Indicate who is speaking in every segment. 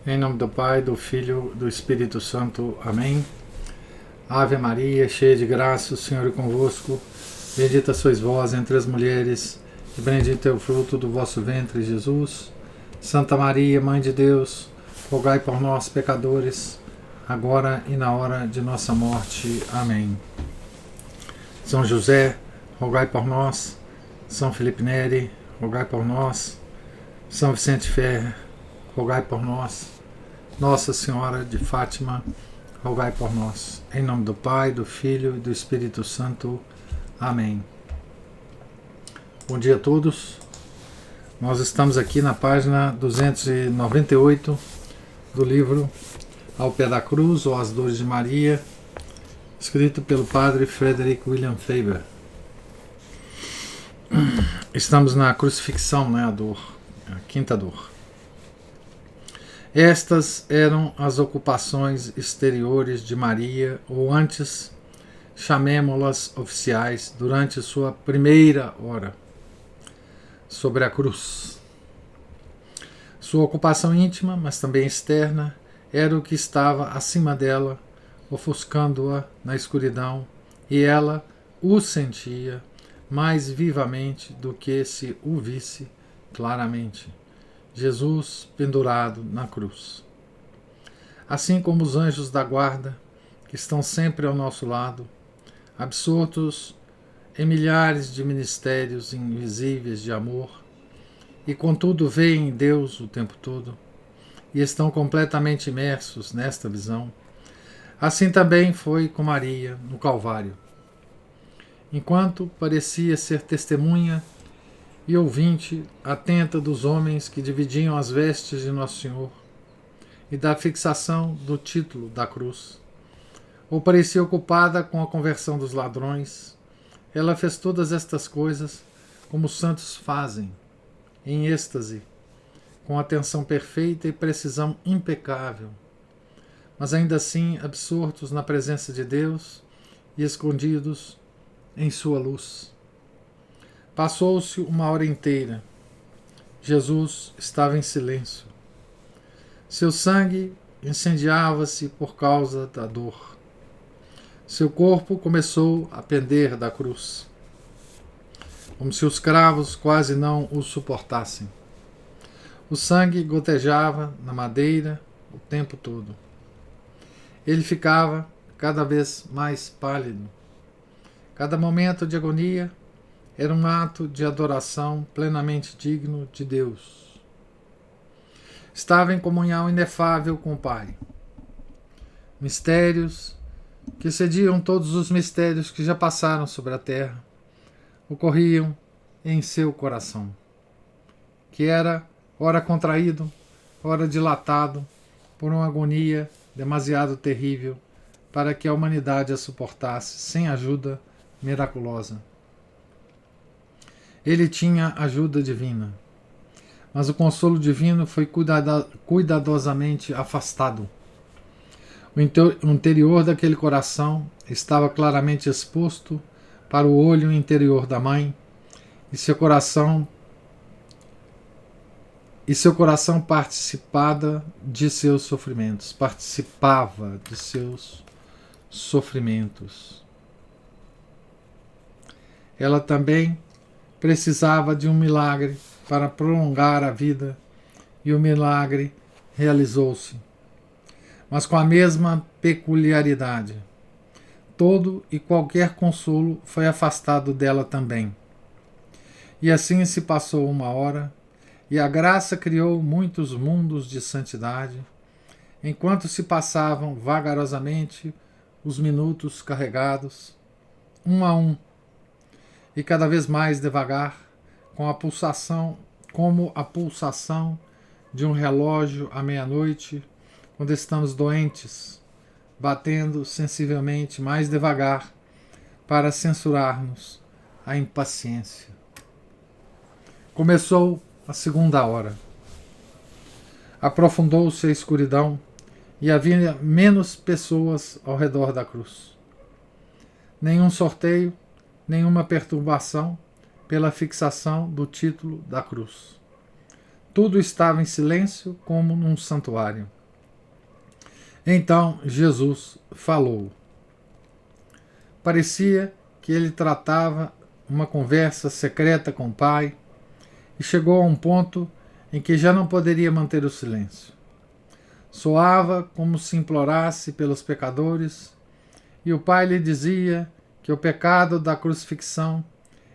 Speaker 1: Em nome do Pai, do Filho, do Espírito Santo. Amém. Ave Maria, cheia de graça, o Senhor é convosco. Bendita sois vós entre as mulheres, e bendito é o fruto do vosso ventre, Jesus. Santa Maria, Mãe de Deus, rogai por nós, pecadores, agora e na hora de nossa morte. Amém. São José, rogai por nós. São Felipe Neri, rogai por nós. São Vicente Ferrer, rogai por nós. Nossa Senhora de Fátima, rogai por nós. Em nome do Pai, do Filho e do Espírito Santo. Amém. Bom dia a todos. Nós estamos aqui na página 298 do livro Ao Pé da Cruz ou As Dores de Maria, escrito pelo padre Frederick William Faber. Estamos na crucifixão, a dor, a quinta dor. Estas eram as ocupações exteriores de Maria, ou antes, chamemo-las oficiais, durante sua primeira hora sobre a cruz. Sua ocupação íntima, mas também externa, era o que estava acima dela, ofuscando-a na escuridão, e ela o sentia mais vivamente do que se o visse claramente. Jesus pendurado na cruz. Assim como os anjos da guarda, que estão sempre ao nosso lado, absortos em milhares de ministérios invisíveis de amor, e contudo veem Deus o tempo todo, e estão completamente imersos nesta visão, assim também foi com Maria no Calvário. Enquanto parecia ser testemunha e ouvinte atenta dos homens que dividiam as vestes de Nosso Senhor e da fixação do título da cruz, ou parecia ocupada com a conversão dos ladrões, ela fez todas estas coisas como os santos fazem, em êxtase, com atenção perfeita e precisão impecável, mas ainda assim absortos na presença de Deus e escondidos em sua luz. Passou-se uma hora inteira. Jesus estava em silêncio. Seu sangue incendiava-se por causa da dor. Seu corpo começou a pender da cruz, como se os cravos quase não o suportassem. O sangue gotejava na madeira o tempo todo. Ele ficava cada vez mais pálido. Cada momento de agonia era um ato de adoração plenamente digno de Deus. Estava em comunhão inefável com o Pai. Mistérios que excediam todos os mistérios que já passaram sobre a terra ocorriam em seu coração, que era ora contraído, ora dilatado por uma agonia demasiado terrível para que a humanidade a suportasse sem ajuda miraculosa. Ele tinha ajuda divina, mas o consolo divino foi cuidadosamente afastado. O interior daquele coração estava claramente exposto para o olho interior da mãe, e seu coração participava de seus sofrimentos. Ela também precisava de um milagre para prolongar a vida, e o milagre realizou-se, mas com a mesma peculiaridade. Todo e qualquer consolo foi afastado dela também. E assim se passou uma hora, e a graça criou muitos mundos de santidade, enquanto se passavam vagarosamente os minutos carregados, um a um, e cada vez mais devagar, como a pulsação de um relógio à meia-noite, quando estamos doentes, batendo sensivelmente mais devagar para censurar-nos a impaciência. Começou a segunda hora. Aprofundou-se a escuridão e havia menos pessoas ao redor da cruz. Nenhum sorteio, nenhuma perturbação pela fixação do título da cruz. Tudo estava em silêncio, como num santuário. Então Jesus falou. Parecia que ele tratava uma conversa secreta com o Pai e chegou a um ponto em que já não poderia manter o silêncio. Soava como se implorasse pelos pecadores, e o Pai lhe dizia que o pecado da crucifixão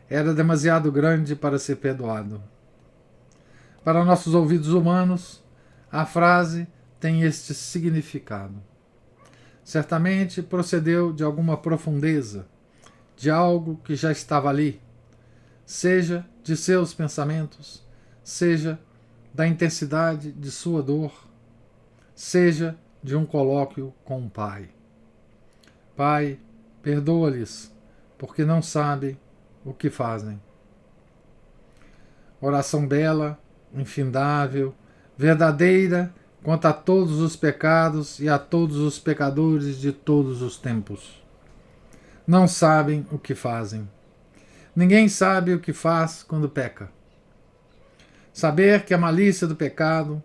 Speaker 1: era demasiado grande para ser perdoado. Para nossos ouvidos humanos, a frase tem este significado. Certamente procedeu de alguma profundeza, de algo que já estava ali, seja de seus pensamentos, seja da intensidade de sua dor, seja de um colóquio com o Pai. Pai, perdoa-lhes, porque não sabem o que fazem. Oração bela, infindável, verdadeira quanto a todos os pecados e a todos os pecadores de todos os tempos. Não sabem o que fazem. Ninguém sabe o que faz quando peca. Saber que a malícia do pecado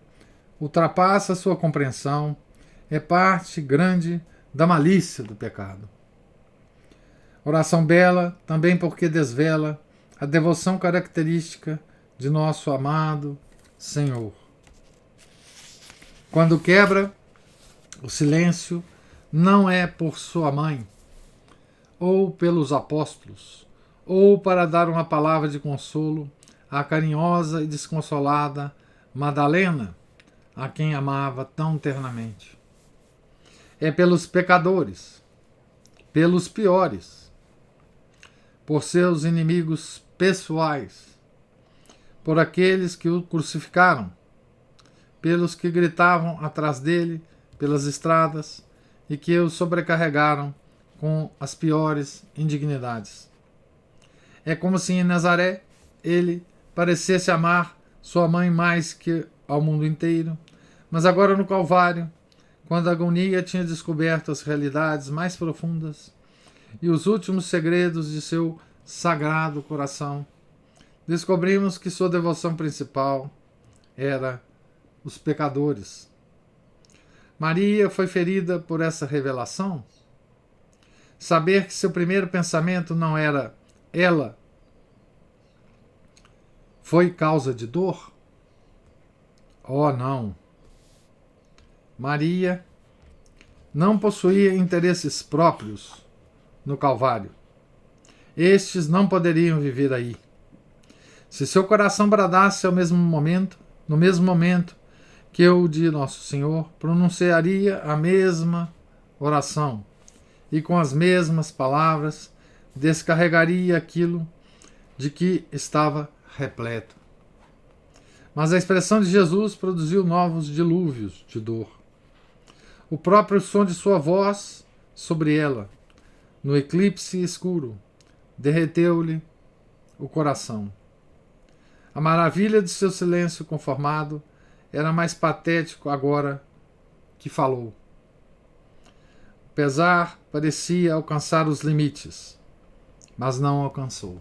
Speaker 1: ultrapassa sua compreensão é parte grande da malícia do pecado. Oração bela também porque desvela a devoção característica de nosso amado Senhor. Quando quebra o silêncio, não é por sua mãe, ou pelos apóstolos, ou para dar uma palavra de consolo à carinhosa e desconsolada Madalena, a quem amava tão ternamente. É pelos pecadores, pelos piores, por seus inimigos pessoais, por aqueles que o crucificaram, pelos que gritavam atrás dele pelas estradas e que o sobrecarregaram com as piores indignidades. É como se em Nazaré ele parecesse amar sua mãe mais que ao mundo inteiro, mas agora no Calvário, quando a agonia tinha descoberto as realidades mais profundas e os últimos segredos de seu sagrado coração, descobrimos que sua devoção principal era os pecadores. Maria foi ferida por essa revelação? Saber que seu primeiro pensamento não era ela foi causa de dor? Oh, não! Maria não possuía interesses próprios no Calvário. Estes não poderiam viver aí. Se seu coração bradasse no mesmo momento que o de Nosso Senhor, pronunciaria a mesma oração e com as mesmas palavras descarregaria aquilo de que estava repleto. Mas a expressão de Jesus produziu novos dilúvios de dor. O próprio som de sua voz sobre ela, no eclipse escuro, derreteu-lhe o coração. A maravilha de seu silêncio conformado era mais patético agora que falou. O pesar parecia alcançar os limites, mas não alcançou.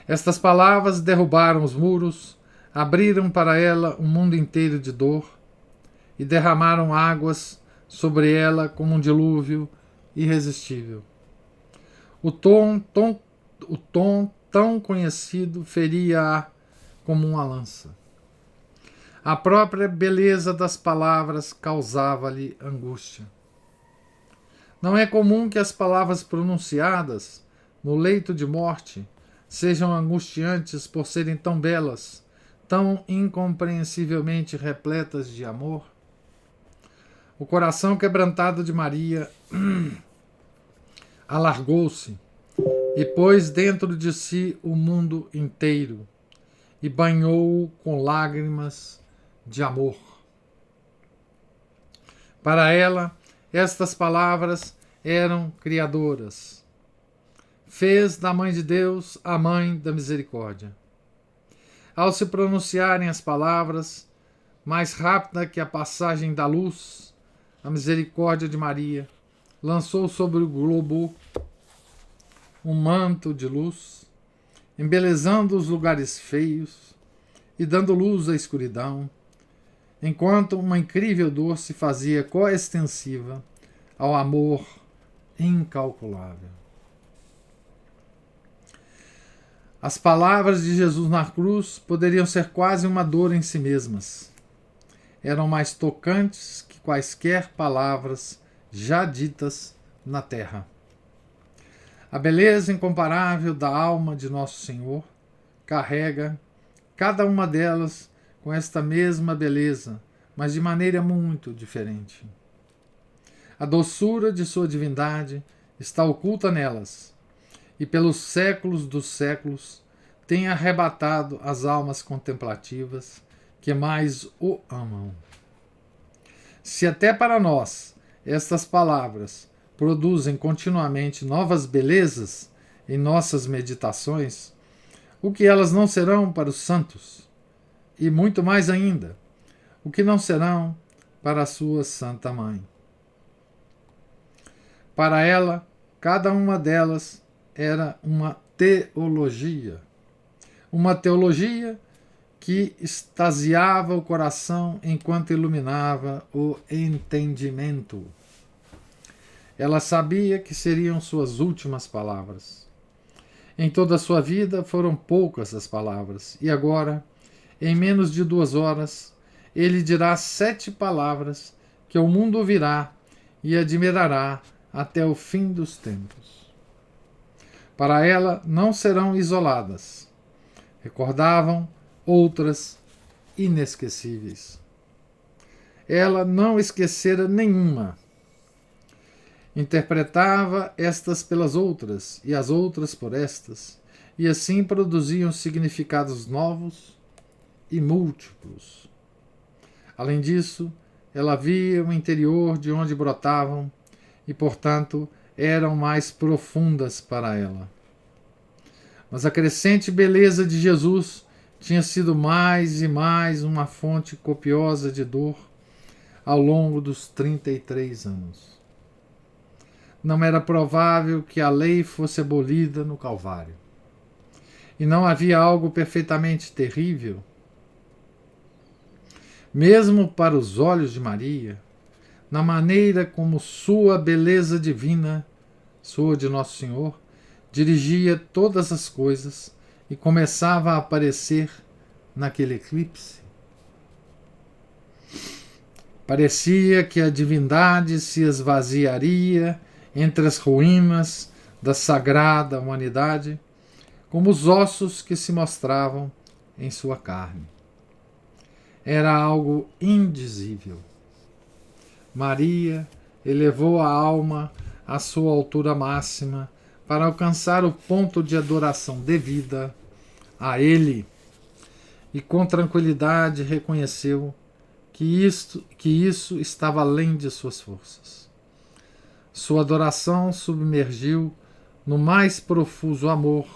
Speaker 1: Estas palavras derrubaram os muros, abriram para ela um mundo inteiro de dor e derramaram águas sobre ela como um dilúvio irresistível. O tom tão conhecido feria-a como uma lança. A própria beleza das palavras causava-lhe angústia. Não é comum que as palavras pronunciadas no leito de morte sejam angustiantes por serem tão belas, tão incompreensivelmente repletas de amor? O coração quebrantado de Maria alargou-se e pôs dentro de si o mundo inteiro e banhou-o com lágrimas de amor. Para ela, estas palavras eram criadoras. Fez da Mãe de Deus a Mãe da Misericórdia. Ao se pronunciarem as palavras, mais rápida que a passagem da luz, a misericórdia de Maria lançou sobre o globo um manto de luz, embelezando os lugares feios e dando luz à escuridão, enquanto uma incrível dor se fazia coextensiva ao amor incalculável. As palavras de Jesus na cruz poderiam ser quase uma dor em si mesmas. Eram mais tocantes que quaisquer palavras já ditas na terra. A beleza incomparável da alma de Nosso Senhor carrega cada uma delas com esta mesma beleza, mas de maneira muito diferente. A doçura de sua divindade está oculta nelas, e pelos séculos dos séculos tem arrebatado as almas contemplativas que mais o amam. Se até para nós estas palavras produzem continuamente novas belezas em nossas meditações, o que elas não serão para os santos? E muito mais ainda, o que não serão para a sua Santa Mãe? Para ela, cada uma delas era uma teologia que extasiava o coração enquanto iluminava o entendimento. Ela sabia que seriam suas últimas palavras. Em toda a sua vida foram poucas as palavras, e agora, em menos de 2 horas, ele dirá 7 palavras que o mundo ouvirá e admirará até o fim dos tempos. Para ela não serão isoladas. Recordavam outras inesquecíveis. Ela não esquecera nenhuma. Interpretava estas pelas outras e as outras por estas, e assim produziam significados novos e múltiplos. Além disso, ela via o interior de onde brotavam e, portanto, eram mais profundas para ela. Mas a crescente beleza de Jesus tinha sido mais e mais uma fonte copiosa de dor ao longo dos 33 anos. Não era provável que a lei fosse abolida no Calvário. E não havia algo perfeitamente terrível. Mesmo para os olhos de Maria, na maneira como sua beleza divina, sua de Nosso Senhor, dirigia todas as coisas e começava a aparecer naquele eclipse. Parecia que a divindade se esvaziaria entre as ruínas da sagrada humanidade, como os ossos que se mostravam em sua carne. Era algo indizível. Maria elevou a alma à sua altura máxima para alcançar o ponto de adoração devida a Ele, e com tranquilidade reconheceu que isso estava além de suas forças. Sua adoração submergiu no mais profuso amor,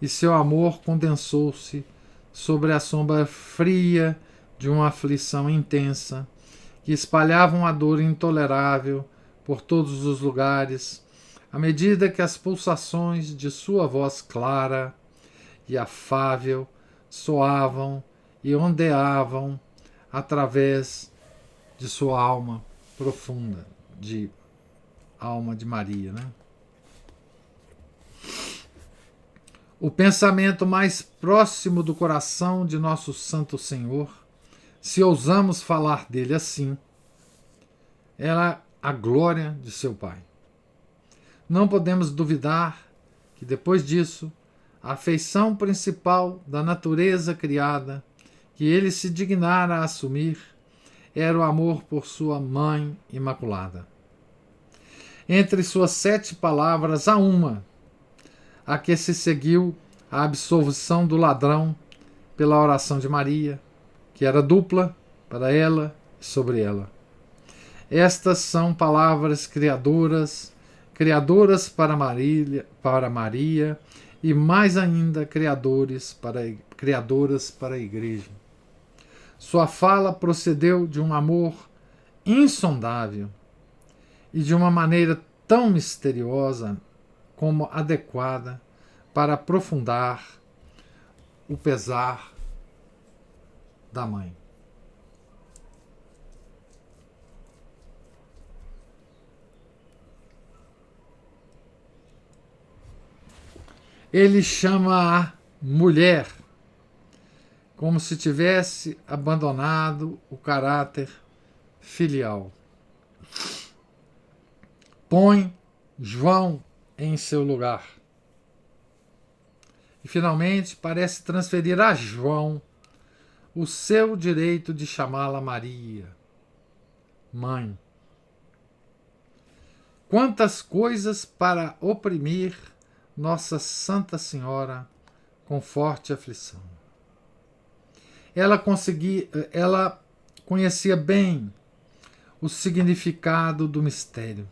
Speaker 1: e seu amor condensou-se sobre a sombra fria de uma aflição intensa, que espalhava uma dor intolerável por todos os lugares, à medida que as pulsações de sua voz clara e afável soavam e ondeavam através de sua alma profunda, de alma de Maria, né? O pensamento mais próximo do coração de nosso Santo Senhor, se ousamos falar dele assim, era a glória de seu Pai. Não podemos duvidar que depois disso, a afeição principal da natureza criada, que ele se dignara a assumir, era o amor por sua Mãe Imaculada. Entre suas 7 palavras há uma, a que se seguiu a absolvição do ladrão pela oração de Maria, que era dupla para ela e sobre ela. Estas são palavras criadoras para Maria e mais ainda criadoras para a Igreja. Sua fala procedeu de um amor insondável e de uma maneira tão misteriosa como adequada para aprofundar o pesar da mãe. Ele chama a mulher como se tivesse abandonado o caráter filial. Põe João em seu lugar. E, finalmente, parece transferir a João o seu direito de chamá-la Maria, mãe. Quantas coisas para oprimir Nossa Santa Senhora com forte aflição. Ela conhecia bem o significado do mistério.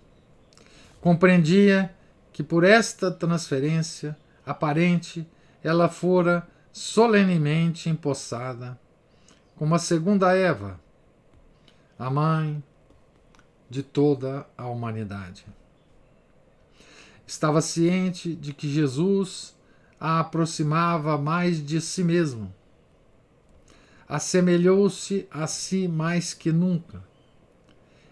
Speaker 1: Compreendia que por esta transferência aparente ela fora solenemente empossada como a segunda Eva, a mãe de toda a humanidade. Estava ciente de que Jesus a aproximava mais de si mesmo. Assemelhou-se a si mais que nunca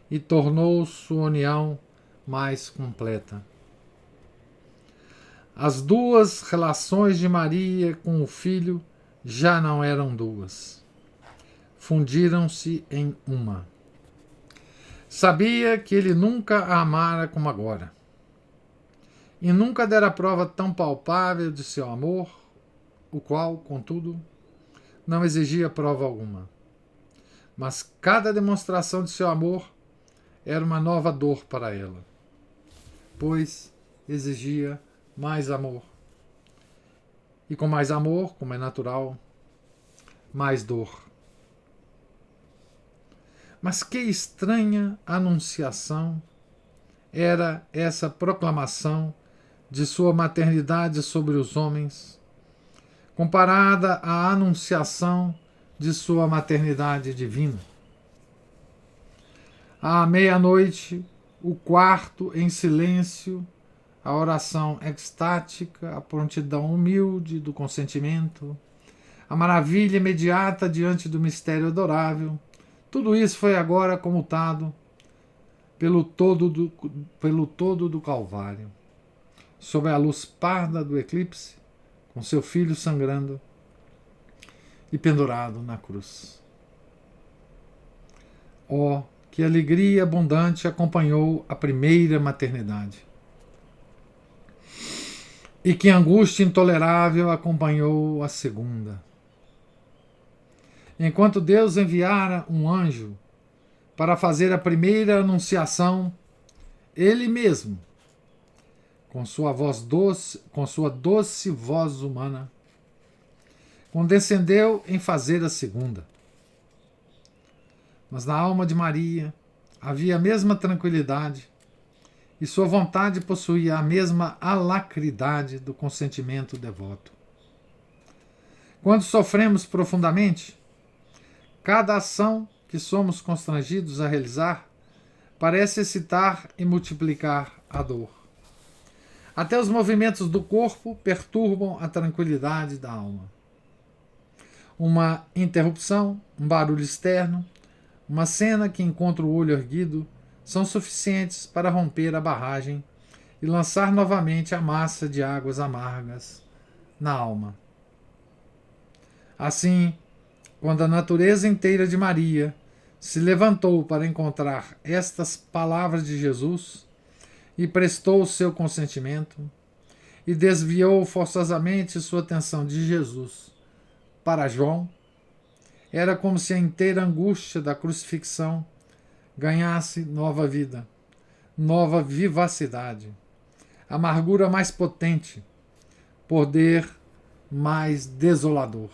Speaker 1: e tornou sua união mais completa. As duas relações de Maria com o Filho já não eram duas. Fundiram-se em uma. Sabia que ele nunca a amara como agora. E nunca dera prova tão palpável de seu amor, o qual, contudo, não exigia prova alguma. Mas cada demonstração de seu amor era uma nova dor para ela, pois exigia mais amor. E com mais amor, como é natural, mais dor. Mas que estranha anunciação era essa proclamação de sua maternidade sobre os homens, comparada à anunciação de sua maternidade divina. À meia-noite, o quarto em silêncio, a oração extática, a prontidão humilde do consentimento, a maravilha imediata diante do mistério adorável, tudo isso foi agora comutado pelo todo do Calvário, sob a luz parda do eclipse, com seu filho sangrando e pendurado na cruz. Oh, que alegria abundante acompanhou a primeira maternidade! E que angústia intolerável acompanhou a segunda! Enquanto Deus enviara um anjo para fazer a primeira anunciação, ele mesmo, com sua doce voz humana, condescendeu em fazer a segunda. Mas na alma de Maria havia a mesma tranquilidade e sua vontade possuía a mesma alacridade do consentimento devoto. Quando sofremos profundamente, cada ação que somos constrangidos a realizar parece excitar e multiplicar a dor. Até os movimentos do corpo perturbam a tranquilidade da alma. Uma interrupção, um barulho externo, uma cena que encontra o olho erguido são suficientes para romper a barragem e lançar novamente a massa de águas amargas na alma. Assim, quando a natureza inteira de Maria se levantou para encontrar estas palavras de Jesus e prestou o seu consentimento e desviou forçosamente sua atenção de Jesus para João, era como se a inteira angústia da crucifixão ganhasse nova vida, nova vivacidade, amargura mais potente, poder mais desolador.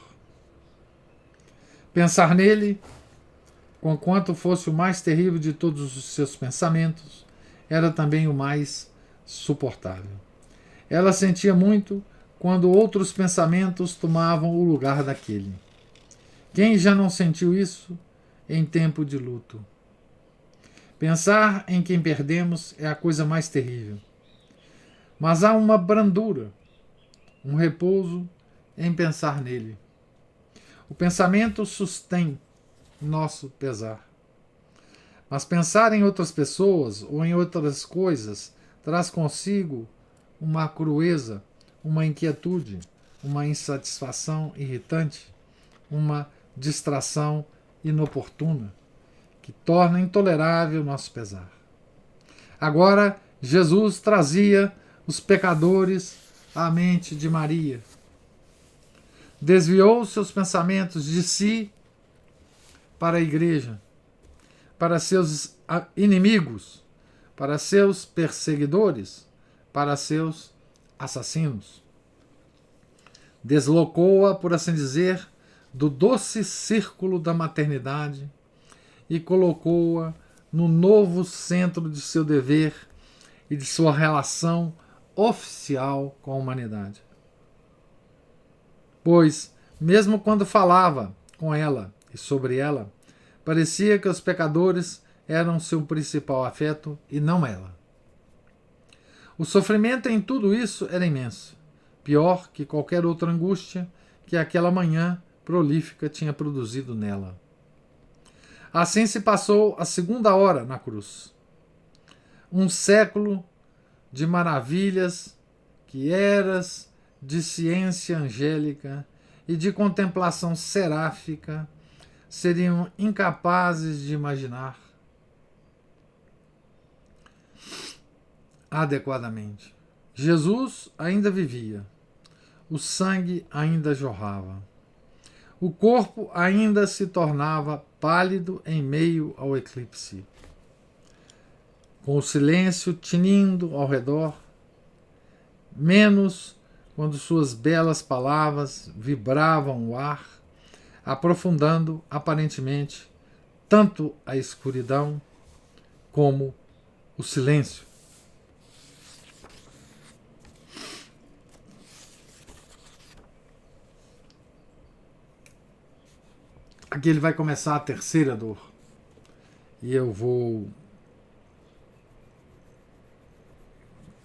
Speaker 1: Pensar nele, conquanto fosse o mais terrível de todos os seus pensamentos, era também o mais suportável. Ela sentia muito quando outros pensamentos tomavam o lugar daquele. Quem já não sentiu isso em tempo de luto? Pensar em quem perdemos é a coisa mais terrível. Mas há uma brandura, um repouso em pensar nele. O pensamento sustém nosso pesar. Mas pensar em outras pessoas ou em outras coisas traz consigo uma crueza, uma inquietude, uma insatisfação irritante, uma distração inoportuna, que torna intolerável nosso pesar. Agora, Jesus trazia os pecadores à mente de Maria. Desviou seus pensamentos de si para a igreja, para seus inimigos, para seus perseguidores, para seus assassinos. Deslocou-a, por assim dizer, do doce círculo da maternidade e colocou-a no novo centro de seu dever e de sua relação oficial com a humanidade. Pois, mesmo quando falava com ela e sobre ela, parecia que os pecadores eram seu principal afeto e não ela. O sofrimento em tudo isso era imenso, pior que qualquer outra angústia que aquela manhã prolífica tinha produzido nela. Assim se passou a segunda hora na cruz. Um século de maravilhas, quieras, de ciência angélica e de contemplação seráfica seriam incapazes de imaginar adequadamente. Jesus ainda vivia, o sangue ainda jorrava, o corpo ainda se tornava pálido em meio ao eclipse. Com o silêncio tinindo ao redor, menos quando suas belas palavras vibravam o ar, aprofundando aparentemente tanto a escuridão como o silêncio. Aqui ele vai começar a terceira dor. E eu vou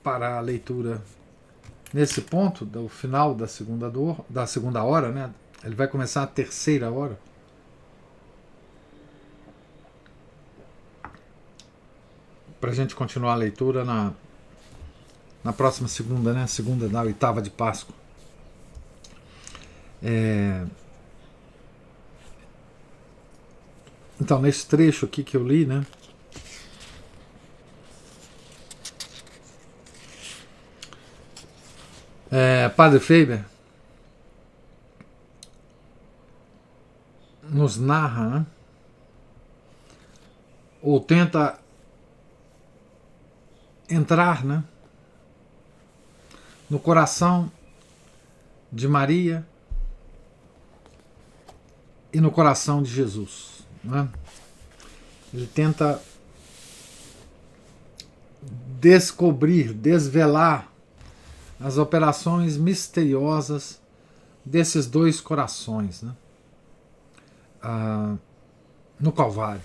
Speaker 1: parar a leitura nesse ponto, do final da segunda dor, da segunda hora, né? Ele vai começar a terceira hora. Para a gente continuar a leitura na próxima segunda, né? Segunda da oitava de Páscoa. Então, nesse trecho aqui que eu li, né? Padre Faber nos narra, né? Ou tenta entrar, né? No coração de Maria e no coração de Jesus, né? Ele tenta descobrir, desvelar as operações misteriosas desses dois corações, né? No Calvário.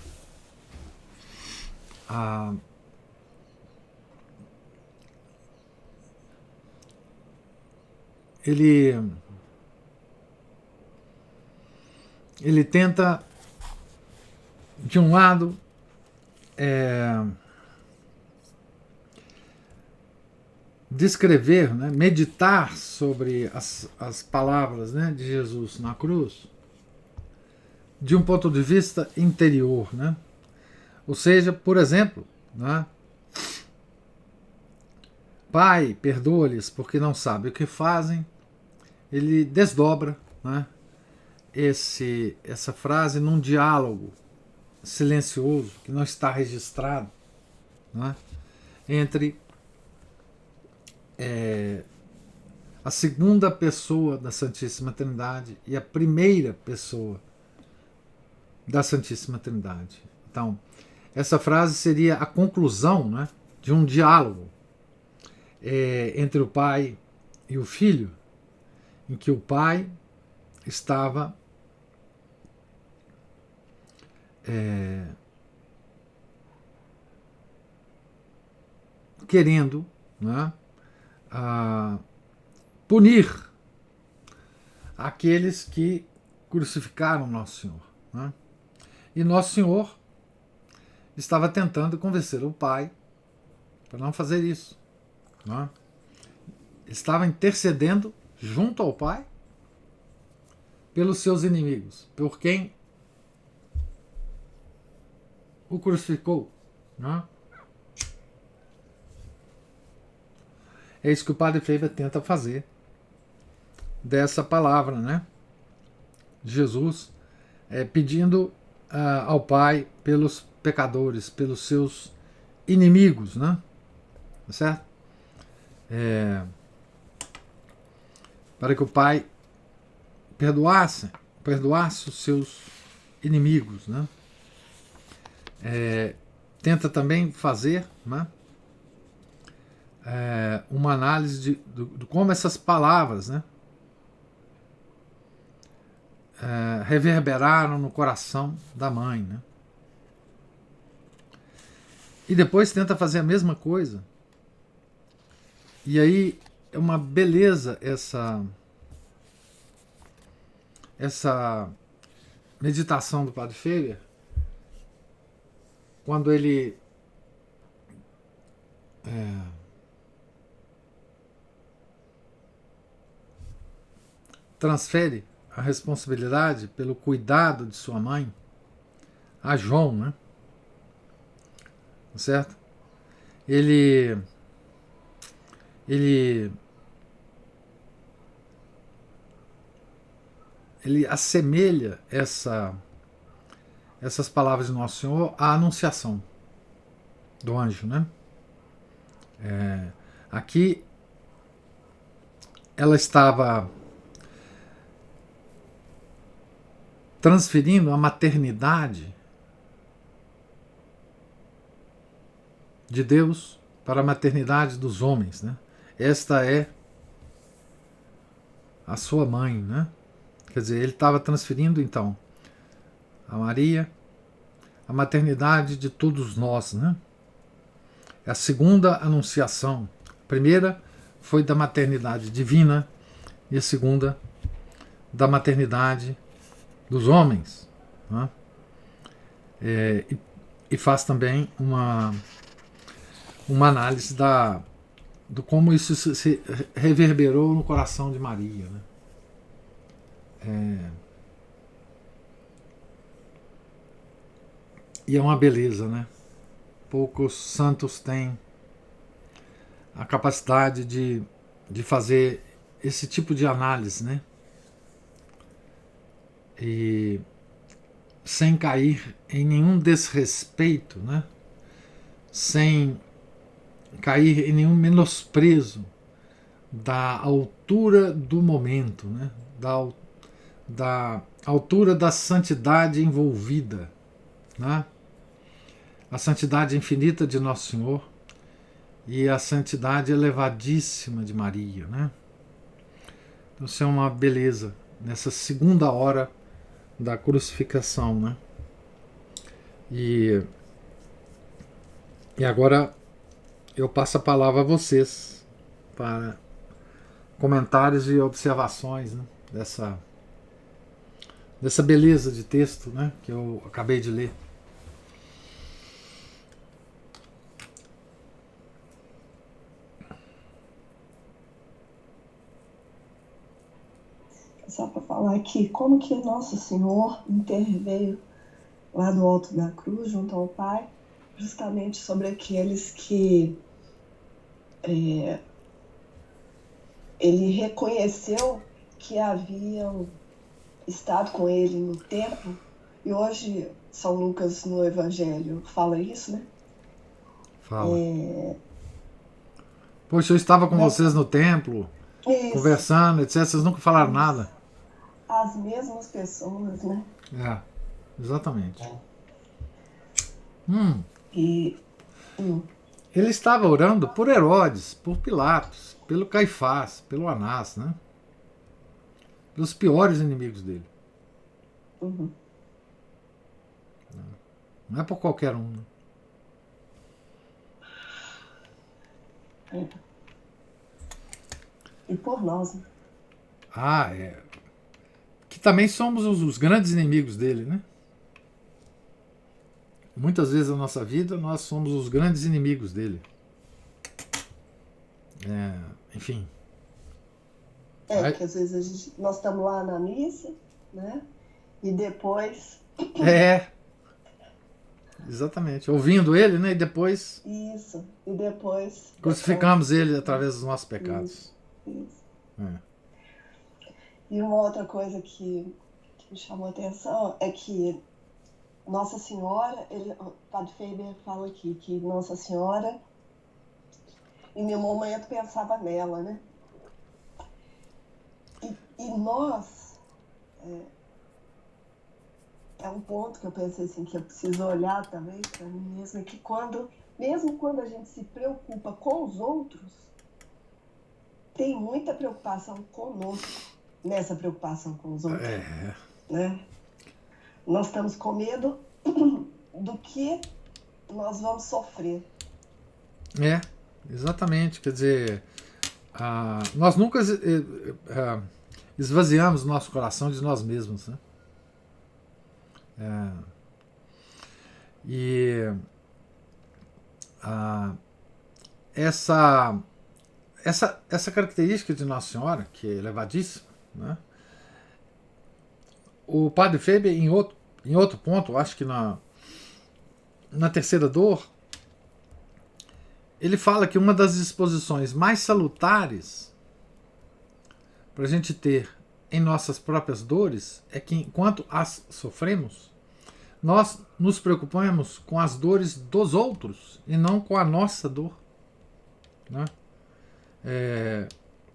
Speaker 1: Ele tenta, de um lado, descrever, né, meditar sobre as palavras, né, de Jesus na cruz de um ponto de vista interior, né? Ou seja, por exemplo, né, Pai, perdoa-lhes porque não sabem o que fazem. Ele desdobra, né, essa frase num diálogo silencioso que não está registrado, né, entre a segunda pessoa da Santíssima Trindade e a primeira pessoa da Santíssima Trindade. Então, essa frase seria a conclusão, né, de um diálogo entre o Pai e o Filho, em que o Pai estava querendo, né, punir aqueles que crucificaram Nosso Senhor. Né? E Nosso Senhor estava tentando convencer o Pai para não fazer isso. Né? Estava intercedendo junto ao Pai pelos seus inimigos, por quem o crucificou. Né? É isso que o Padre Freitas tenta fazer dessa palavra, né? Jesus pedindo ao Pai pelos pecadores, pelos seus inimigos, né? Certo? Para que o Pai perdoasse os seus inimigos, né? Tenta também fazer, né, uma análise de como essas palavras, né, reverberaram no coração da mãe, né? E depois tenta fazer a mesma coisa. E aí é uma beleza essa meditação do Padre Feira, quando ele transfere a responsabilidade pelo cuidado de sua mãe a João, né? Certo? Ele assemelha essas palavras de Nosso Senhor à anunciação do anjo, né? Aqui ela estava transferindo a maternidade de Deus para a maternidade dos homens, né? Esta é a sua mãe, né? Quer dizer, ele estava transferindo então a Maria a maternidade de todos nós, né? É a segunda anunciação. A primeira foi da maternidade divina e a segunda da maternidade dos homens, né? E faz também uma análise do como isso se reverberou no coração de Maria, né? E é uma beleza, né? Poucos santos têm a capacidade de fazer esse tipo de análise, né? E sem cair em nenhum desrespeito, né? Sem cair em nenhum menosprezo da altura do momento, né? Da altura da santidade envolvida, né? A santidade infinita de Nosso Senhor e a santidade elevadíssima de Maria, né? Então isso é uma beleza nessa segunda hora da crucificação, né? E agora eu passo a palavra a vocês para comentários e observações, né, dessa beleza de texto, né, que eu acabei de ler.
Speaker 2: Só para falar aqui, como que Nosso Senhor interveio lá do alto da cruz, junto ao Pai, justamente sobre aqueles que ele reconheceu que haviam estado com ele no templo, e hoje São Lucas no Evangelho fala isso, né?
Speaker 1: Fala. Poxa, eu estava com vocês no templo, isso, conversando, etc. Vocês nunca falaram isso, nada.
Speaker 2: As mesmas pessoas, né?
Speaker 1: Exatamente. Ele estava orando por Herodes, por Pilatos, pelo Caifás, pelo Anás, né? Pelos piores inimigos dele. Não é por qualquer um.
Speaker 2: Né? E por nós. Né?
Speaker 1: que também somos os grandes inimigos dele, né? Muitas vezes na nossa vida nós somos os grandes inimigos dele. Enfim.
Speaker 2: Porque às vezes nós estamos lá na missa, né? E depois.
Speaker 1: Exatamente. Ouvindo ele, né? E depois.
Speaker 2: Isso. E depois.
Speaker 1: Crucificamos ele através dos nossos pecados.
Speaker 2: Isso. E uma outra coisa que me chamou a atenção é que Nossa Senhora, o Padre Faber fala aqui que Nossa Senhora, em nenhum momento pensava nela, né? E nós, é um ponto que eu pensei assim, que eu preciso olhar também para mim mesma, é que mesmo quando a gente se preocupa com os outros, tem muita preocupação conosco nessa preocupação com os outros. Né? Nós estamos com medo do que nós vamos sofrer.
Speaker 1: Exatamente. Quer dizer, nós nunca esvaziamos nosso coração de nós mesmos, né? E essa característica de Nossa Senhora, que é elevadíssima, né? O Padre Faber, em outro ponto, acho que na terceira dor, ele fala que uma das disposições mais salutares para a gente ter em nossas próprias dores é que, enquanto as sofremos, nós nos preocupamos com as dores dos outros e não com a nossa dor, né?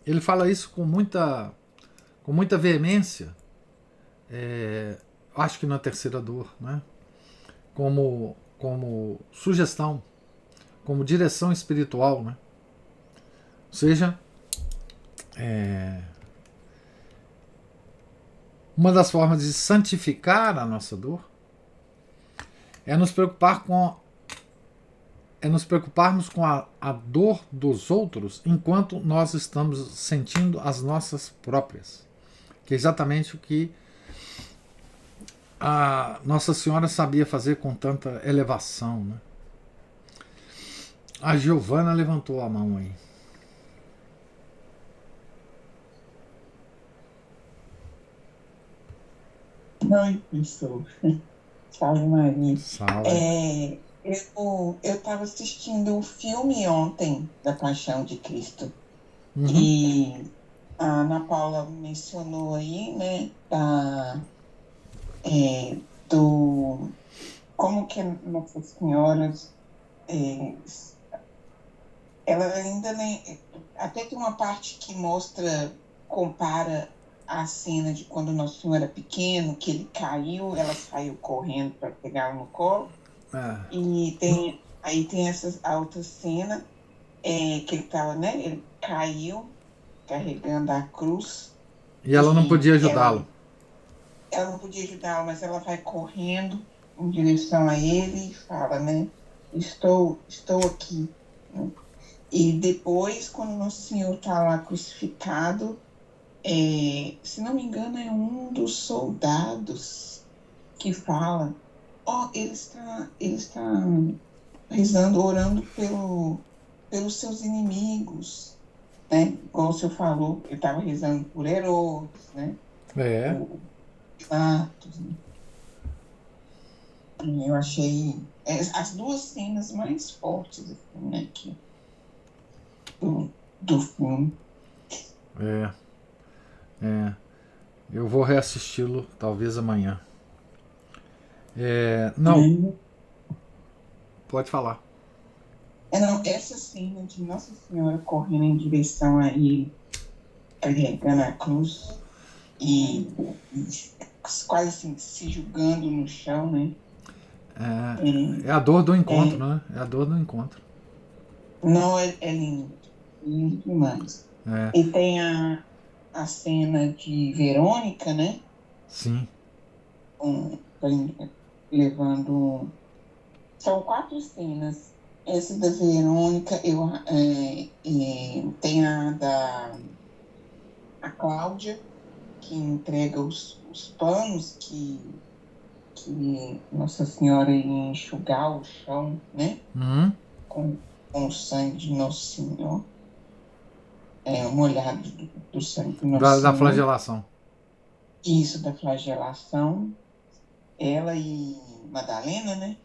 Speaker 1: Ele fala isso com muita veemência, acho que na terceira dor, né? Como sugestão, como direção espiritual, né? Ou seja, uma das formas de santificar a nossa dor é nos preocuparmos com a dor dos outros enquanto nós estamos sentindo as nossas próprias, que é exatamente o que a Nossa Senhora sabia fazer com tanta elevação, né? A Giovana levantou a mão aí.
Speaker 3: Oi, pessoal. Salve, Maria.
Speaker 1: Salve.
Speaker 3: Eu estava assistindo o filme ontem da Paixão de Cristo.
Speaker 1: Uhum.
Speaker 3: E a Ana Paula mencionou aí, né, como que Nossa Senhora, ela ainda até tem uma parte que compara a cena de quando Nosso Senhor era pequeno, que ele caiu, ela saiu correndo para pegá-lo no colo. E aí tem a outra cena, que ele estava, né? Ele caiu carregando a cruz.
Speaker 1: E ela não podia ajudá-lo.
Speaker 3: Ela não podia ajudá-lo, mas ela vai correndo em direção a ele e fala, né? Estou aqui. Né? E depois, quando Nosso Senhor está lá crucificado, se não me engano, é um dos soldados que fala, ele está rezando, orando pelos seus inimigos, né? Como o senhor falou, ele estava rezando por Herodes, né? Por Pilatos, né? Eu achei as duas cenas mais fortes, assim, né, do filme.
Speaker 1: Eu vou reassisti-lo talvez amanhã. Não. Pode falar.
Speaker 3: Essa cena de Nossa Senhora correndo em direção a ele, carregando a cruz e quase assim, se julgando no chão, né?
Speaker 1: É a dor do encontro, né? É a dor do encontro.
Speaker 3: Não, é lindo. Lindo demais. E tem a cena de Verônica, né?
Speaker 1: Sim.
Speaker 3: Levando... São 4 cenas. Essa da Verônica, tem a Cláudia, que entrega os os panos que Nossa Senhora ia enxugar o chão, né? Com o sangue de Nosso Senhor. Molhado do sangue de Nosso Senhor.
Speaker 1: Da flagelação.
Speaker 3: Isso, da flagelação. Ela e Madalena, né?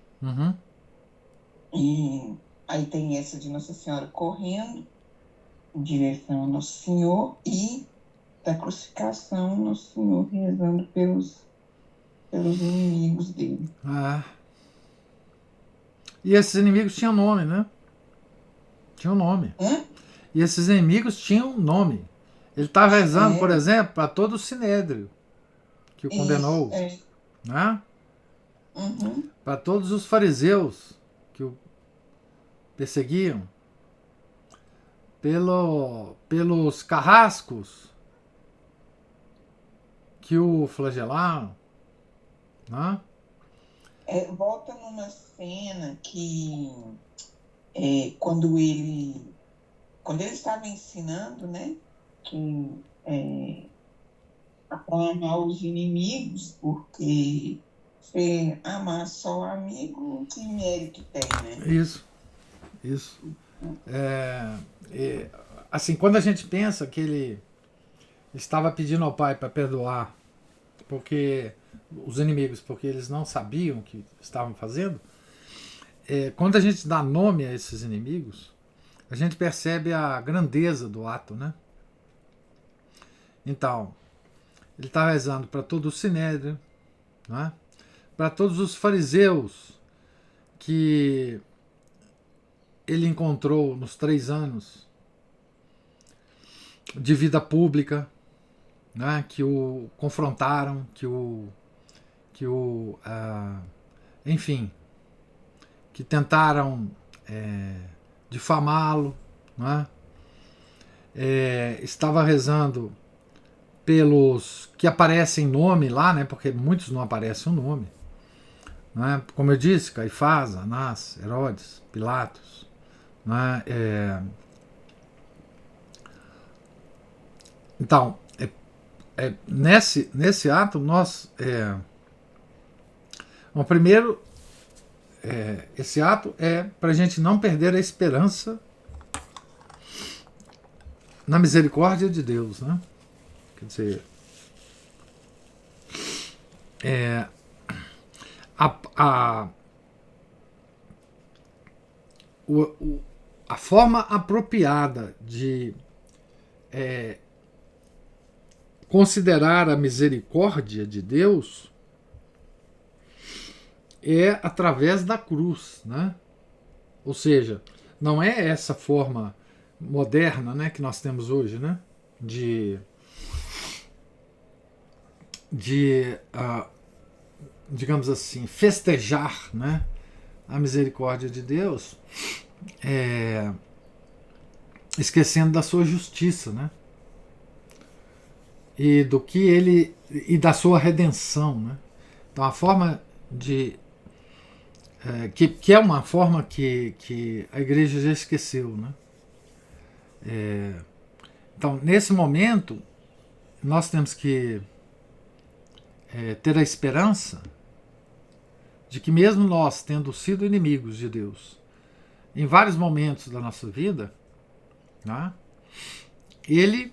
Speaker 3: E aí tem essa de Nossa Senhora correndo em direção ao Nosso Senhor e da crucificação, Nosso Senhor rezando pelos inimigos dele.
Speaker 1: E esses inimigos tinham nome, né? Tinham nome. E esses inimigos tinham nome. Ele está rezando, por exemplo, para todo o Sinédrio que o condenou. Né? Para todos os fariseus que o perseguiam. Pelos carrascos que o flagelaram. Né?
Speaker 3: Volta numa cena que quando ele estava ensinando, né, que para amar os inimigos, porque se amar só o amigo, que mérito tem, né?
Speaker 1: Isso. Assim, quando a gente pensa que ele estava pedindo ao Pai para perdoar porque os inimigos, porque eles não sabiam o que estavam fazendo, quando a gente dá nome a esses inimigos, a gente percebe a grandeza do ato, né? Então, ele está rezando para todo o Sinédrio, né? Para todos os fariseus que ele encontrou nos 3 anos de vida pública, né? Que o confrontaram, enfim, que tentaram difamá-lo, né? Estava rezando pelos que aparecem nome lá, né? Porque muitos não aparecem o nome, né? Como eu disse, Caifás, Anás, Herodes, Pilatos, né? Então, nesse ato nós bom, primeiro esse ato é para a gente não perder a esperança na misericórdia de Deus, né? Quer dizer, a forma apropriada de considerar a misericórdia de Deus é através da cruz, né? Ou seja, não é essa forma moderna, né, que nós temos hoje, né, digamos assim, festejar, né, a misericórdia de Deus, esquecendo da sua justiça, né, e do que ele e da sua redenção, né. Então a forma de que é uma forma que a igreja já esqueceu, né. Então, nesse momento, nós temos que ter a esperança de que, mesmo nós tendo sido inimigos de Deus em vários momentos da nossa vida, né, Ele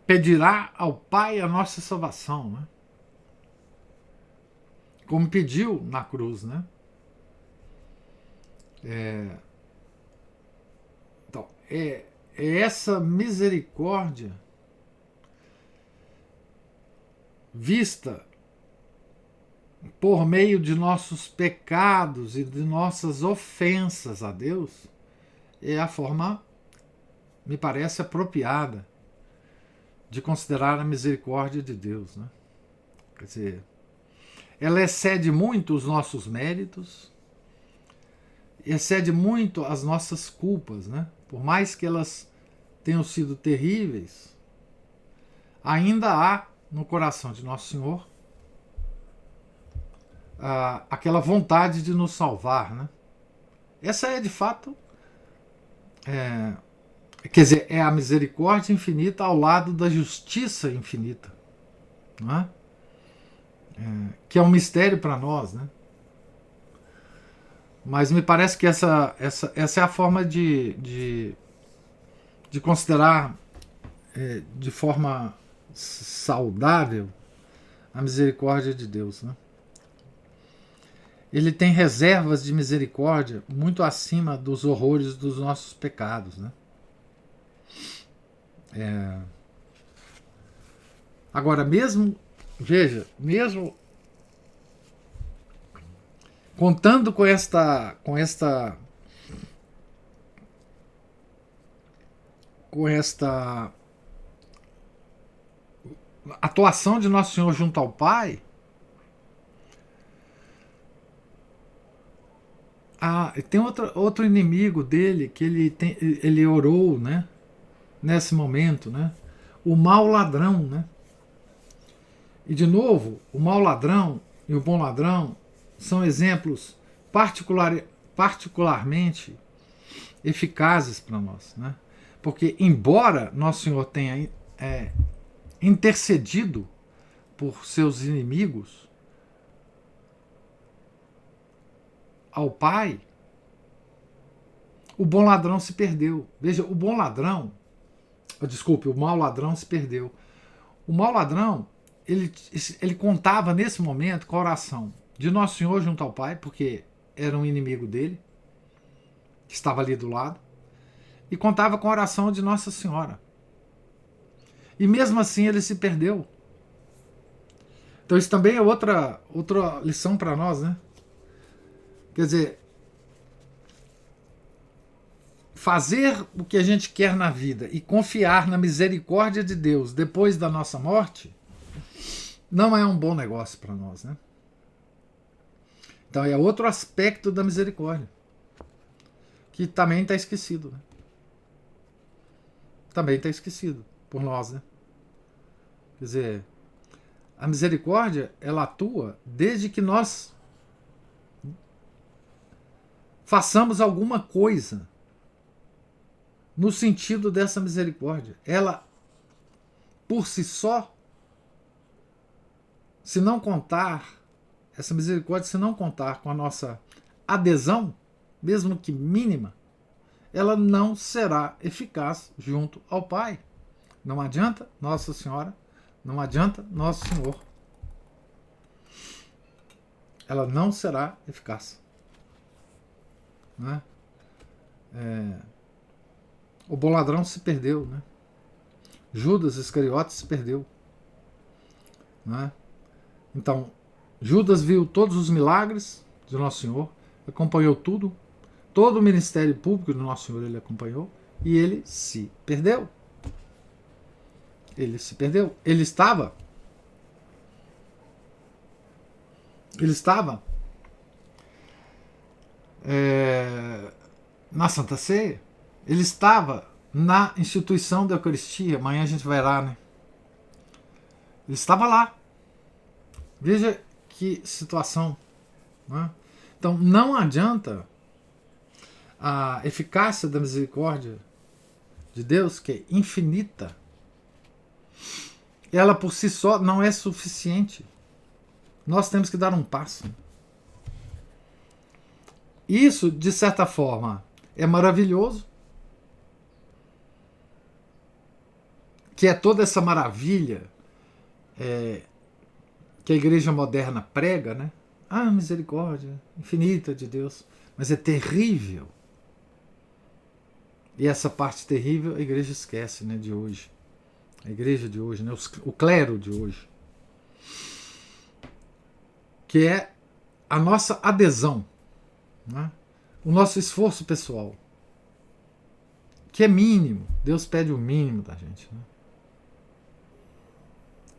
Speaker 1: pedirá ao Pai a nossa salvação, né, como pediu na cruz, né. Então, é essa misericórdia vista por meio de nossos pecados e de nossas ofensas a Deus, é a forma, me parece, apropriada de considerar a misericórdia de Deus, né? Quer dizer, ela excede muito os nossos méritos, excede muito as nossas culpas, né? Por mais que elas tenham sido terríveis, ainda há no coração de Nosso Senhor aquela vontade de nos salvar, né? Essa é, de fato, Quer dizer, é a misericórdia infinita ao lado da justiça infinita, não é? Que é um mistério para nós, né? Mas me parece que essa é a forma de considerar de forma saudável a misericórdia de Deus, né? Ele tem reservas de misericórdia muito acima dos horrores dos nossos pecados, né? Agora, mesmo, veja, mesmo contando com esta atuação de Nosso Senhor junto ao Pai, tem outro inimigo dele que ele orou, né? Nesse momento, né? O mau ladrão, né? E de novo, o mau ladrão e o bom ladrão são exemplos particularmente eficazes para nós, né? Porque embora Nosso Senhor tenha intercedido por seus inimigos ao Pai, o bom ladrão se perdeu. Veja, o mau ladrão se perdeu. O mau ladrão, ele contava nesse momento com a oração de Nosso Senhor junto ao Pai, porque era um inimigo dele, que estava ali do lado, e contava com a oração de Nossa Senhora. E mesmo assim ele se perdeu. Então isso também é outra lição para nós, né? Quer dizer, fazer o que a gente quer na vida e confiar na misericórdia de Deus depois da nossa morte não é um bom negócio para nós, né? Então é outro aspecto da misericórdia que também está esquecido, né? Também está esquecido por nós, né? Quer dizer, a misericórdia, ela atua desde que nós façamos alguma coisa no sentido dessa misericórdia. Ela, por si só, se não contar, essa misericórdia, se não contar com a nossa adesão, mesmo que mínima, ela não será eficaz junto ao Pai. Não adianta Nossa Senhora, não adianta Nosso Senhor. Ela não será eficaz. Né? O bom ladrão se perdeu, né? Judas Iscariotes se perdeu. Né? Então, Judas viu todos os milagres de Nosso Senhor, acompanhou tudo, todo o ministério público do Nosso Senhor ele acompanhou, e ele se perdeu. Ele se perdeu. Ele estava na Santa Ceia. Ele estava na instituição da Eucaristia. Amanhã a gente vai lá, né? Ele estava lá. Veja que situação. Né? Então não adianta a eficácia da misericórdia de Deus, que é infinita. Ela por si só não é suficiente. Nós temos que dar um passo. Isso, de certa forma, é maravilhoso. Que é toda essa maravilha que a igreja moderna prega, né? Ah, misericórdia infinita de Deus. Mas é terrível. E essa parte terrível a igreja esquece, né, de hoje. A igreja de hoje, né, o clero de hoje. Que é a nossa adesão, né? O nosso esforço pessoal. Que é mínimo. Deus pede o mínimo da gente. Né?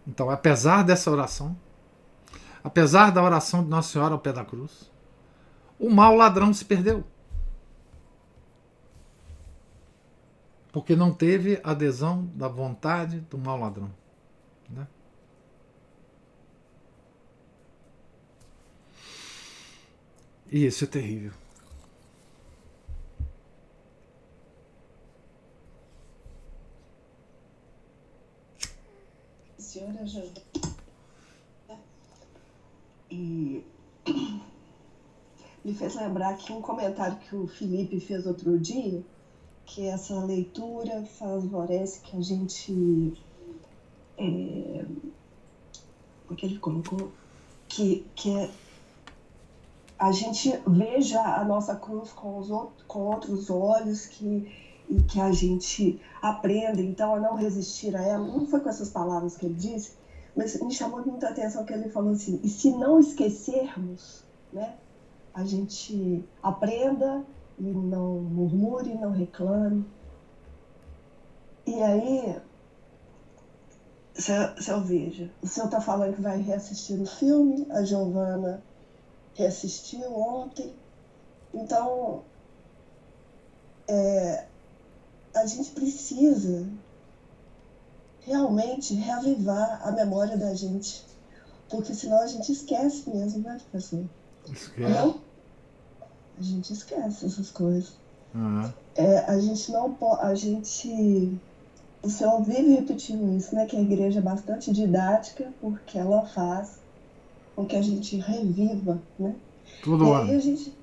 Speaker 1: Então, apesar dessa oração, apesar da oração de Nossa Senhora ao pé da cruz, o mau ladrão se perdeu. Porque não teve adesão da vontade do mau ladrão. Né? E isso é terrível.
Speaker 2: me fez lembrar que um comentário que o Felipe fez outro dia, que essa leitura favorece que a gente, o que ele colocou, que a gente veja a nossa cruz com outros olhos, e que a gente aprenda, então, a não resistir a ela. Não foi com essas palavras que ele disse, mas me chamou muita atenção que ele falou assim, e se não esquecermos, né, a gente aprenda e não murmure, não reclame. E aí, se eu vejo, o senhor está falando que vai reassistir o filme, a Giovana reassistiu ontem, então a gente precisa realmente reavivar a memória da gente, porque senão a gente esquece mesmo, né, professor?
Speaker 1: Esquece.
Speaker 2: Não? A gente esquece essas coisas.
Speaker 1: Uhum.
Speaker 2: A gente não pode. O senhor vive repetindo isso, né? Que a igreja é bastante didática, porque ela faz com que a gente reviva, né?
Speaker 1: Tudo
Speaker 2: E
Speaker 1: ano.
Speaker 2: aí a gente.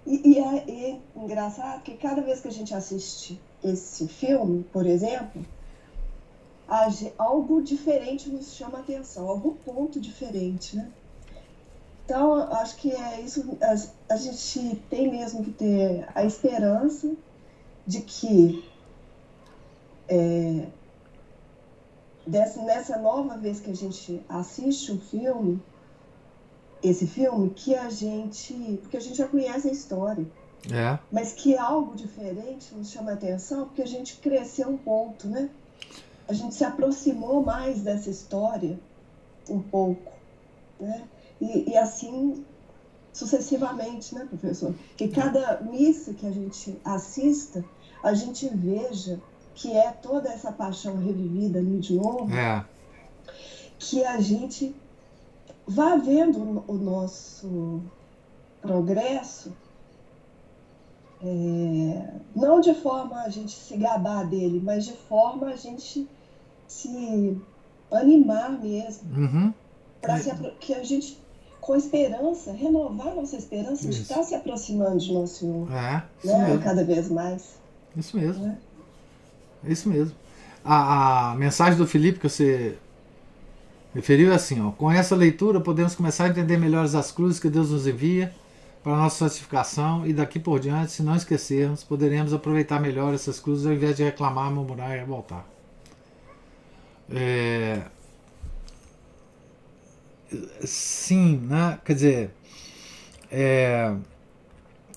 Speaker 2: E é engraçado que cada vez que a gente assiste esse filme, por exemplo, algo diferente nos chama a atenção, algum ponto diferente, né? Então, acho que é isso. A gente tem mesmo que ter a esperança de que nessa nova vez que a gente assiste o filme, esse filme, que porque a gente já conhece a história, mas que algo diferente nos chama a atenção, porque a gente cresceu um ponto, né? A gente se aproximou mais dessa história um pouco, né? E assim sucessivamente, né, professor? Que cada missa que a gente assista, a gente veja que é toda essa paixão revivida ali de novo, que a gente vá vendo o nosso progresso, não de forma a gente se gabar dele, mas de forma a gente se animar mesmo, para que a gente, com esperança, renovar nossa esperança de estar se aproximando de Nosso Senhor, né? Cada vez mais.
Speaker 1: Isso mesmo. Né? Isso mesmo. A mensagem do Felipe que você referiu é assim, ó, com essa leitura podemos começar a entender melhor as cruzes que Deus nos envia para a nossa santificação, e daqui por diante, se não esquecermos, poderemos aproveitar melhor essas cruzes ao invés de reclamar, murmurar e revoltar. Sim, né? Quer dizer,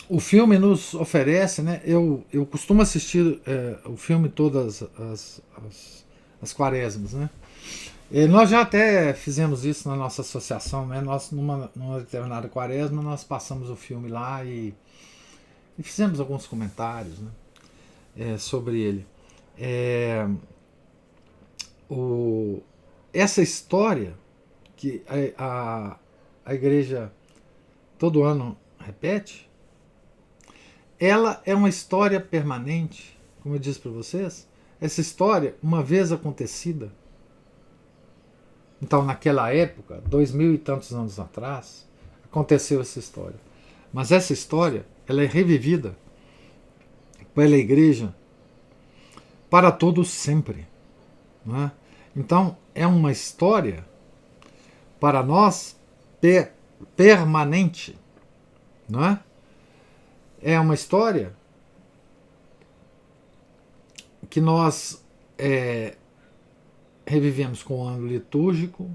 Speaker 1: o filme nos oferece, né? Eu costumo assistir o filme todas as quaresmas, né? Nós já até fizemos isso na nossa associação, né? Nós, numa determinada quaresma, nós passamos o filme lá e fizemos alguns comentários, né? Sobre ele. Essa história que a igreja todo ano repete, ela é uma história permanente, como eu disse para vocês. Essa história, uma vez acontecida, então naquela época, 2000 e tantos anos atrás, aconteceu essa história. Mas essa história, ela é revivida pela igreja para todo sempre, não é? Então é uma história para nós permanente, não é? É uma história que nós revivemos com o ano litúrgico,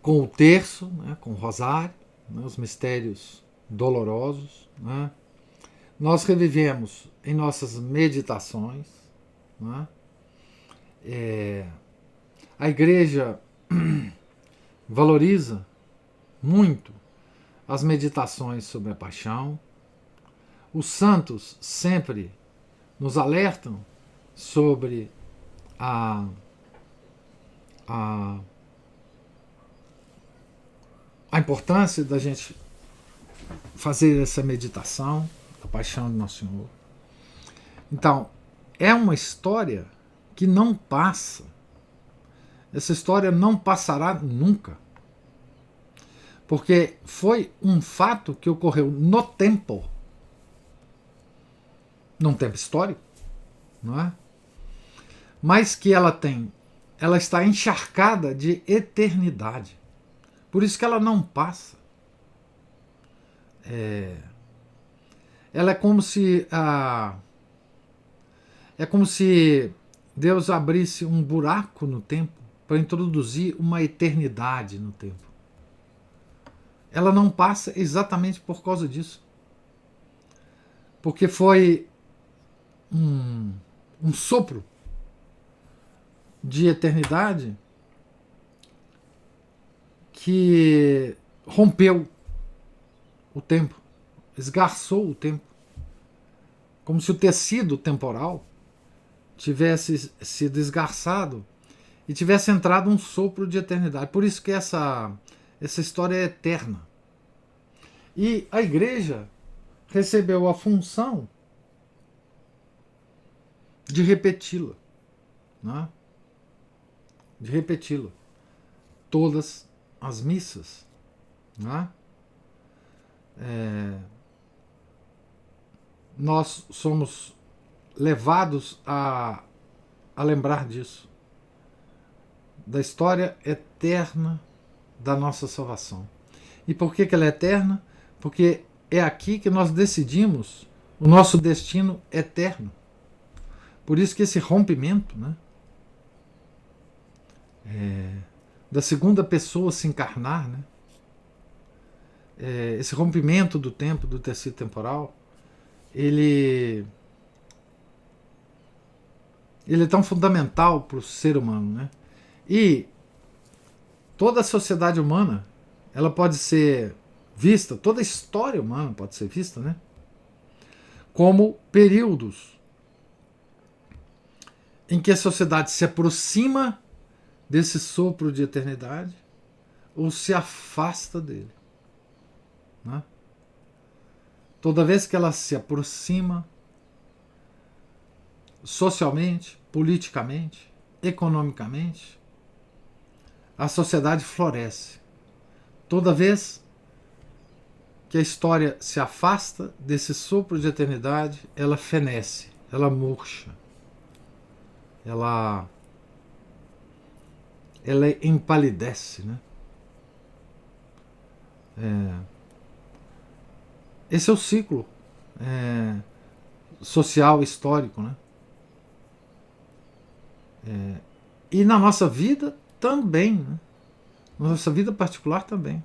Speaker 1: com o terço, né, com o rosário, né, os mistérios dolorosos, né? Nós revivemos em nossas meditações, né? A igreja valoriza muito as meditações sobre a paixão. Os santos sempre nos alertam sobre a importância da gente fazer essa meditação da paixão de Nosso Senhor. Então, é uma história que não passa. Essa história não passará nunca. Porque foi um fato que ocorreu no tempo, num tempo histórico, não é? Mas que ela está encharcada de eternidade. Por isso que ela não passa. Ela é como se Deus abrisse um buraco no tempo para introduzir uma eternidade no tempo. Ela não passa exatamente por causa disso. Porque foi um sopro de eternidade que rompeu o tempo, esgarçou o tempo, como se o tecido temporal tivesse sido esgarçado e tivesse entrado um sopro de eternidade. Por isso que essa história é eterna. E a igreja recebeu a função de repeti-la, né? De repeti-la. Todas as missas, né? Nós somos levados a lembrar disso, da história eterna da nossa salvação. E por que ela é eterna? Porque é aqui que nós decidimos o nosso destino eterno. Por isso que esse rompimento, né, da segunda pessoa se encarnar, né, esse rompimento do tempo, do tecido temporal, ele é tão fundamental para o ser humano, né? E toda a sociedade humana, ela pode ser vista, toda a história humana pode ser vista, né, como períodos em que a sociedade se aproxima desse sopro de eternidade ou se afasta dele, né? Toda vez que ela se aproxima socialmente, politicamente, economicamente, a sociedade floresce. Toda vez que a história se afasta desse sopro de eternidade, ela fenece, ela murcha, ela empalidece, né? Esse é o ciclo social, histórico, né? E na nossa vida também, né? Na nossa vida particular também.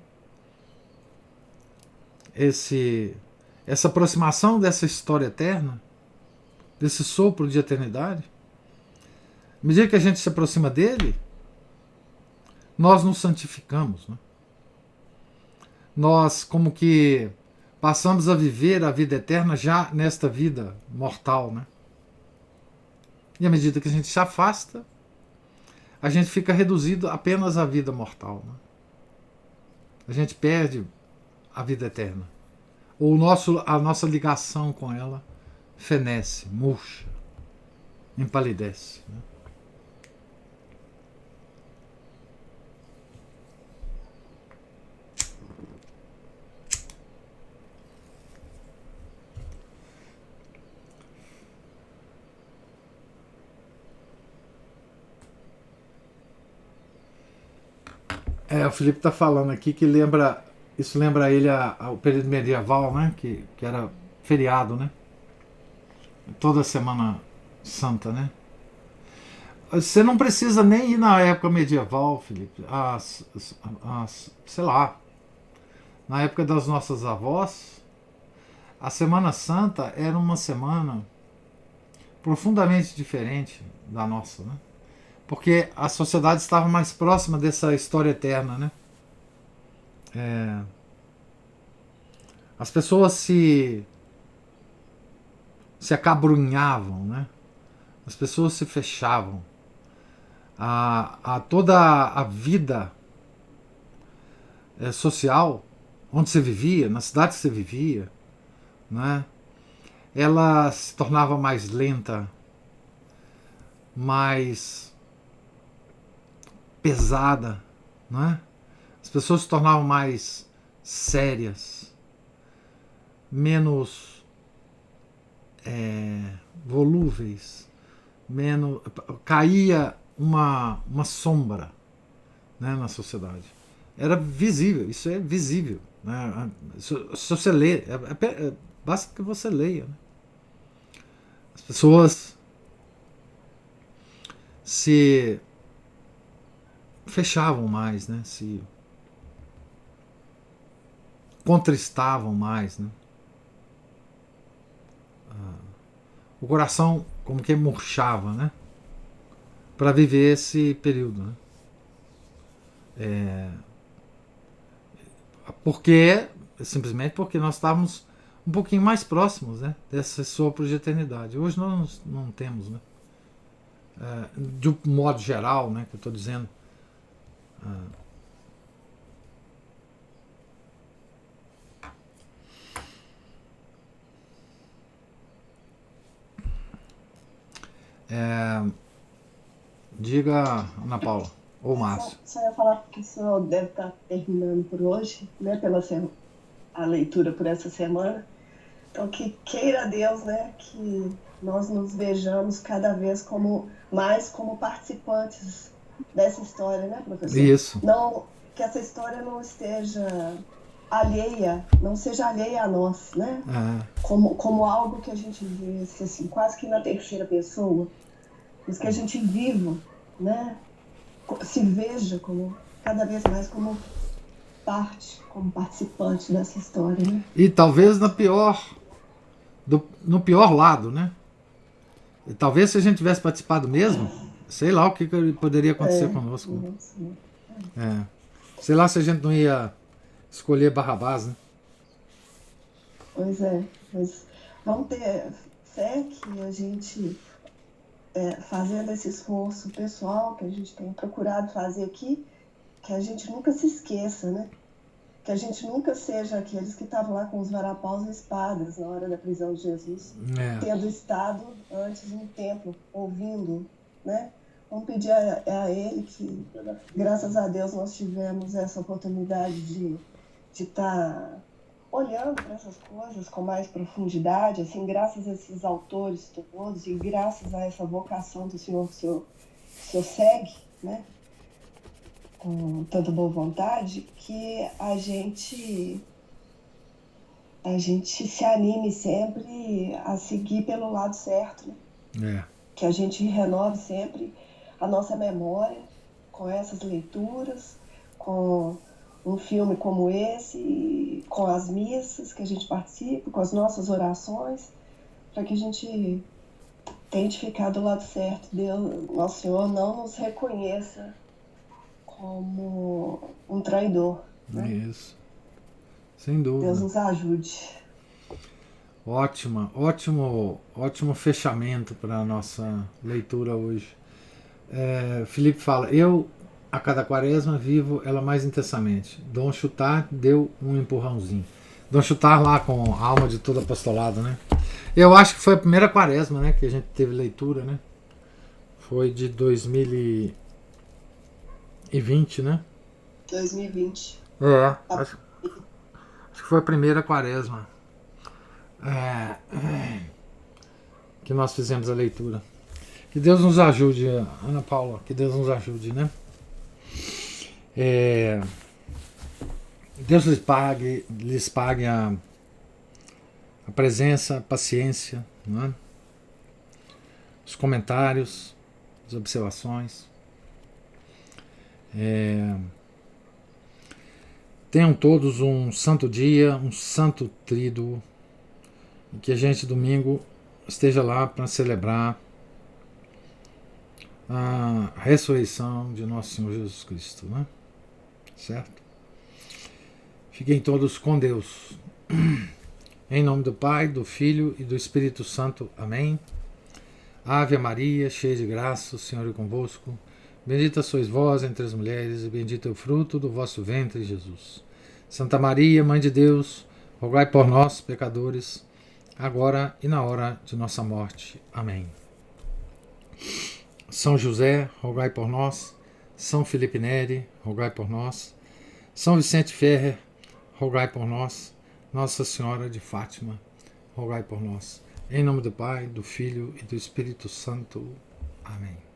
Speaker 1: Essa aproximação dessa história eterna, desse sopro de eternidade, à medida que a gente se aproxima dele, nós nos santificamos, né? Nós como que passamos a viver a vida eterna já nesta vida mortal, né? E à medida que a gente se afasta, a gente fica reduzido apenas à vida mortal, né? A gente perde a vida eterna. Ou a nossa ligação com ela fenece, murcha, empalidece, né? O Felipe está falando aqui que isso lembra ele ao período medieval, né? Que era feriado, né? Toda Semana Santa, né? Você não precisa nem ir na época medieval, Felipe. Sei lá, na época das nossas avós, a Semana Santa era uma semana profundamente diferente da nossa, né? Porque a sociedade estava mais próxima dessa história eterna, né? As pessoas se acabrunhavam, né? As pessoas se fechavam. Toda a vida social onde você vivia, na cidade que você vivia, né? Ela se tornava mais lenta, mais pesada, não é? As pessoas se tornavam mais sérias, menos volúveis, menos caía uma sombra, né, na sociedade. Era visível, isso é visível, né? Se você lê, basta que você leia, né? As pessoas se fechavam mais, né? Se contristavam mais, né? O coração como que murchava, né? Para viver esse período, né? Simplesmente porque nós estávamos um pouquinho mais próximos, né, desse sopro de eternidade. Hoje nós não temos, né? De um modo geral, né, que eu estou dizendo. Diga, Ana Paula, ou Márcio.
Speaker 2: Só ia falar que o senhor deve estar terminando por hoje, né, a leitura por essa semana. Então, que queira Deus, né, que nós nos vejamos cada vez mais como participantes dessa história, né, professor?
Speaker 1: Isso.
Speaker 2: Não, que essa história não seja alheia a nós, né? Como algo que a gente vê assim, quase que na terceira pessoa, mas que a gente viva, né? Se veja cada vez mais como como participante dessa história, né?
Speaker 1: E talvez no pior lado, né? E talvez se a gente tivesse participado mesmo, sei lá o que poderia acontecer conosco. Sei lá se a gente não ia escolher Barrabás, né?
Speaker 2: Pois é, mas vamos ter fé que a gente, fazendo esse esforço pessoal que a gente tem procurado fazer aqui, que a gente nunca se esqueça, né? Que a gente nunca seja aqueles que estavam lá com os varapaus e espadas na hora da prisão de Jesus, tendo estado antes no templo, ouvindo, né? Vamos pedir a Ele que, graças a Deus, nós tivemos essa oportunidade de estar olhando para essas coisas com mais profundidade, assim, graças a esses autores todos e graças a essa vocação do Senhor que o Senhor segue, né? Com tanta boa vontade, que a gente se anime sempre a seguir pelo lado certo, né? Que a gente renove sempre a nossa memória com essas leituras, com um filme como esse, com as missas que a gente participa, com as nossas orações, para que a gente tente ficar do lado certo. Deus, nosso Senhor, não nos reconheça como um traidor, né?
Speaker 1: Isso. Sem dúvida.
Speaker 2: Deus nos ajude.
Speaker 1: Ótimo fechamento para a nossa leitura hoje. Felipe fala, eu a cada quaresma vivo ela mais intensamente. Dom Chutar deu um empurrãozinho. Dom Chutar lá com a alma de todo apostolado, né? Eu acho que foi a primeira quaresma, né, que a gente teve leitura, né? Foi de 2020, né?
Speaker 2: 2020.
Speaker 1: Acho que foi a primeira quaresma que nós fizemos a leitura. Que Deus nos ajude, Ana Paula, que Deus nos ajude, né? Deus lhes pague a presença, a paciência, não é? Os comentários, as observações. Tenham todos um santo dia, um santo tríduo, e que a gente domingo esteja lá para celebrar a ressurreição de nosso Senhor Jesus Cristo, né? Certo? Fiquem todos com Deus. Em nome do Pai, do Filho e do Espírito Santo. Amém. Ave Maria, cheia de graça, o Senhor é convosco. Bendita sois vós entre as mulheres, e bendito é o fruto do vosso ventre, Jesus. Santa Maria, Mãe de Deus, rogai por nós, pecadores, agora e na hora de nossa morte. Amém. São José, rogai por nós. São Felipe Neri, rogai por nós. São Vicente Ferrer, rogai por nós. Nossa Senhora de Fátima, rogai por nós. Em nome do Pai, do Filho e do Espírito Santo. Amém.